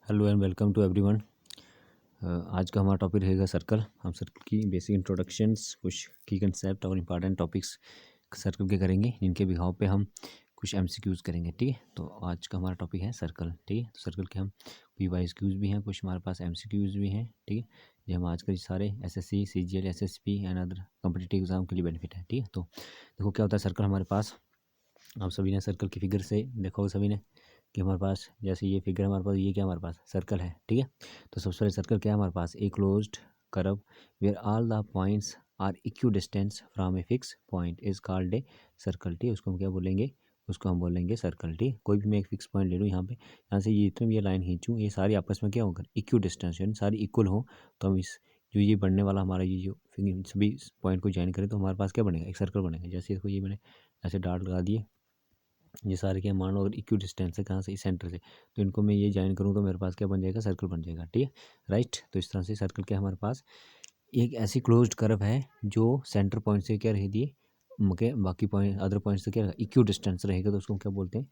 Hello and welcome to everyone. आज का हमारा टॉपिक रहेगा सर्कल। हम सर्कल की बेसिक इंट्रोडक्शंस, कुछ की कंसेप्ट और इम्पॉर्टेंट टॉपिक्स सर्कल के करेंगे, जिनके बिहाव पे हम कुछ एमसीक्यूज़ करेंगे। ठीक है, तो आज का हमारा टॉपिक है सर्कल। ठीक है, तो सर्कल के हम पीवाईक्यूज़ भी हैं, कुछ हमारे पास एमसीक्यूज़ भी हैं। ठीक है, ये हम आज के सारे SSC, CGL, SSP and other competitive exam के लिए बेनिफिट है। ठीक है, तो देखो क्या होता है सर्कल हमारे पास। आप सभी ने सर्कल की फिगर से देखा होगा सभी ने कि हमारे पास जैसे ये फिगर हमारे पास, ये क्या हमारे पास सर्कल है। ठीक है, तो सबसे पहले सर्कल क्या है हमारे पास, a closed curve where all the points are equidistance from a fix point is called a circle. ठीक है, उसको हम क्या बोलेंगे, उसको हम बोलेंगे सर्कल। ठीक है, कोई भी मैं एक फिक्स पॉइंट ले लूँ यहाँ पे, यहाँ से ये इतनी ये लाइन खींचूँ, ये सारी आपस में क्या होगा, इक्वी डिस्टेंस, यानी सारी इक्वल हो, तो हम इस जो ये बढ़ने वाला हमारा ये जो सभी पॉइंट को ज्वाइन करें तो हमारे पास क्या बनेगा, एक सर्कल बनेगा। जैसे इसको ये मैंने ऐसे डार्ट लगा दिए, ये सारे क्या मान लो अगर इक्वी डिस्टेंस है कहाँ से, इस सेंटर से, तो इनको मैं ये ज्वाइन करूँ तो मेरे पास क्या बन जाएगा, सर्कल बन जाएगा। ठीक है, राइट। तो इस तरह से सर्कल क्या हमारे पास एक ऐसी क्लोज्ड कर्व है जो सेंटर पॉइंट से क्या रहेगी, के बाकी पॉइंट अदर पॉइंट से क्या इक्वी डिस्टेंस रहेगा, तो उसको हम क्या बोलते हैं,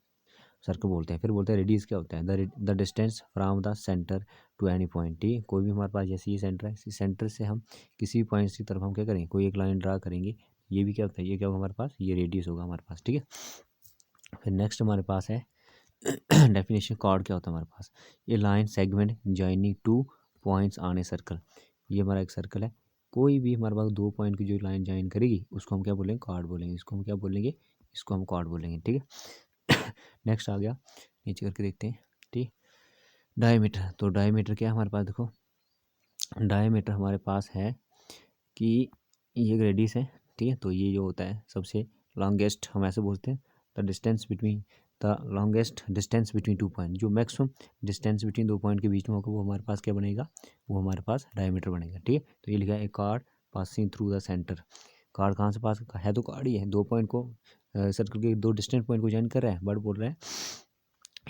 सर्कल बोलते हैं। फिर बोलते हैं रेडियस क्या होता है, the distance from the centre to any point. ठीक है, कोई भी हमारे पास जैसे ये सेंटर है, इस सेंटर से हम किसी भी पॉइंट की तरफ हम क्या करेंगे, कोई एक लाइन ड्रा करेंगे, ये भी क्या होता है, ये क्या होगा हमारे पास, ये रेडियस होगा हमारे पास। ठीक है, फिर नेक्स्ट हमारे पास है डेफिनेशन कॉर्ड क्या होता है हमारे पास, ये line segment joining two points on a circle. ये हमारा एक सर्कल है, कोई भी हमारे पास दो पॉइंट की जो लाइन ज्वाइन करेगी उसको हम क्या बोलेंगे, कॉर्ड बोलेंगे। इसको हम क्या बोलेंगे, इसको हम कॉर्ड बोलेंगे। ठीक है, नेक्स्ट आ गया, नीचे करके देखते हैं। ठीक, डायमीटर। तो डायमीटर क्या है हमारे पास, देखो डायमीटर हमारे पास है कि ये रेडियस है। ठीक है, तो ये जो होता है सबसे लॉन्गेस्ट, हम ऐसे बोलते हैं the distance between the longest distance between two point, जो मैक्सिमम डिस्टेंस बिटवीन दो पॉइंट के बीच में होगा वो हमारे पास क्या बनेगा, वो हमारे पास डायमीटर बनेगा। ठीक है, तो ये लिखा है card passing through the centre. Card कहाँ से पास है, तो कार्ड ही है, दो पॉइंट को सर्कल के दो डिस्टेंट पॉइंट को ज्वाइन कर रहा है, बट बोल रहा है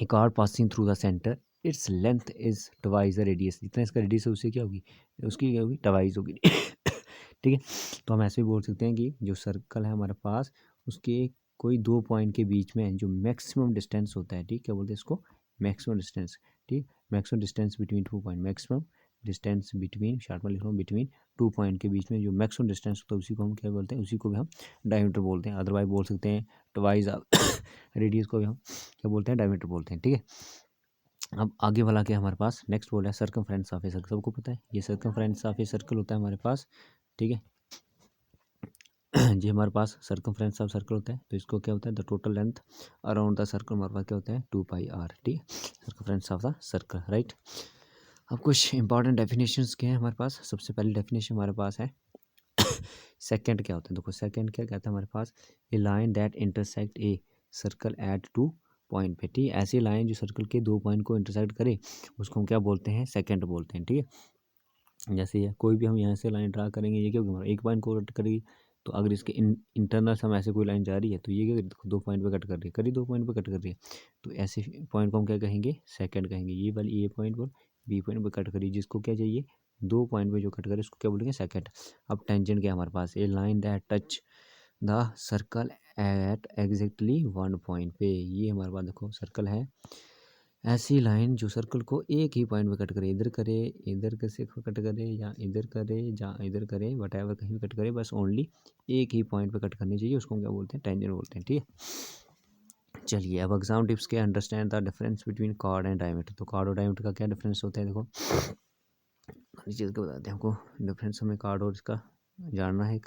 a chord passing through the centre, its length is twice the radius. जितना इसका रेडियस है उससे क्या होगी, उसकी क्या होगी, ट्वाइस होगी। ठीक है, तो हम ऐसे भी बोल सकते हैं कि जो सर्कल है हमारे पास, उसके कोई दो पॉइंट के बीच में जो मैक्सिमम डिस्टेंस होता है, ठीक, क्या बोलते हैं इसको, मैक्सिमम डिस्टेंस। ठीक, maximum distance between two point, maximum distance between, short में लिख रहा हूँ, बिटवीन टू पॉइंट के बीच में जो मैक्सिमम डिस्टेंस होता है उसी को हम क्या बोलते हैं, उसी को भी हम डायमीटर बोलते हैं। अदरवाइज बोल सकते हैं ट्वाइस रेडियस को भी हम क्या बोलते हैं, डायमीटर बोलते हैं। ठीक है, अब आगे वाला क्या हमारे पास, नेक्स्ट बोला है सर्कमफ्रेंस ऑफ ए सर्कल। सबको पता है ये सर्कमफ्रेंस ऑफ ए सर्कल होता है हमारे पास। ठीक है, जी हमारे पास सर्कमफ्रेंस ऑफ सर्कल होता है, तो इसको क्या होता है, the total length around the circle हमारे पास क्या होता है, 2πr। ठीक है, circumference of the circle, right. अब कुछ इंपॉर्टेंट डेफिनेशंस क्या है हमारे पास। सबसे पहली डेफिनेशन हमारे पास है सेकंड क्या होता है। देखो सेकंड क्या कहता है हमारे पास, a line that intersect a circle at two point पे। ठीक है, ऐसी लाइन जो सर्कल के दो पॉइंट को इंटरसेक्ट करे उसको हम क्या बोलते हैं, सेकंड बोलते हैं। ठीक है, जैसे ये कोई भी हम यहाँ से लाइन ड्रा करेंगे, ये क्या होगी, हमारा एक पॉइंट को कट करेगी, तो अगर इसके इंटरनल हम ऐसे कोई लाइन जा रही है तो ये क्या देखो दो पॉइंट पे कट कर रही है, करी दो पॉइंट पे कट कर रही है, तो ऐसे पॉइंट को हम क्या कहेंगे, सेकंड कहेंगे। ये वाली ए पॉइंट पर बी पॉइंट पे कट करी, जिसको क्या चाहिए, दो पॉइंट पे जो कट करे उसको क्या बोलेंगे, सेकंड। अब टेंजेंट क्या है हमारे पास, a line that touch the circle at exactly one point पे। ये हमारे पास देखो सर्कल है, ऐसी लाइन जो सर्कल को एक ही पॉइंट पे कट करे, इधर करे, इधर कैसे कट करे, या इधर करे, या इधर करे, वट एवर कहीं भी कट करे, बस ओनली एक ही पॉइंट पे कट करनी चाहिए, उसको हम क्या बोलते हैं, टेंजेंट बोलते हैं। ठीक है, चलिए अब एग्जाम टिप्स के understand the difference between chord and diameter. तो कॉर्ड और डायमीटर का क्या डिफरेंस होता है, देखो इस चीज़ को बताते हैं हमको डिफरेंस, हमें कॉर्ड और इसका जानना है।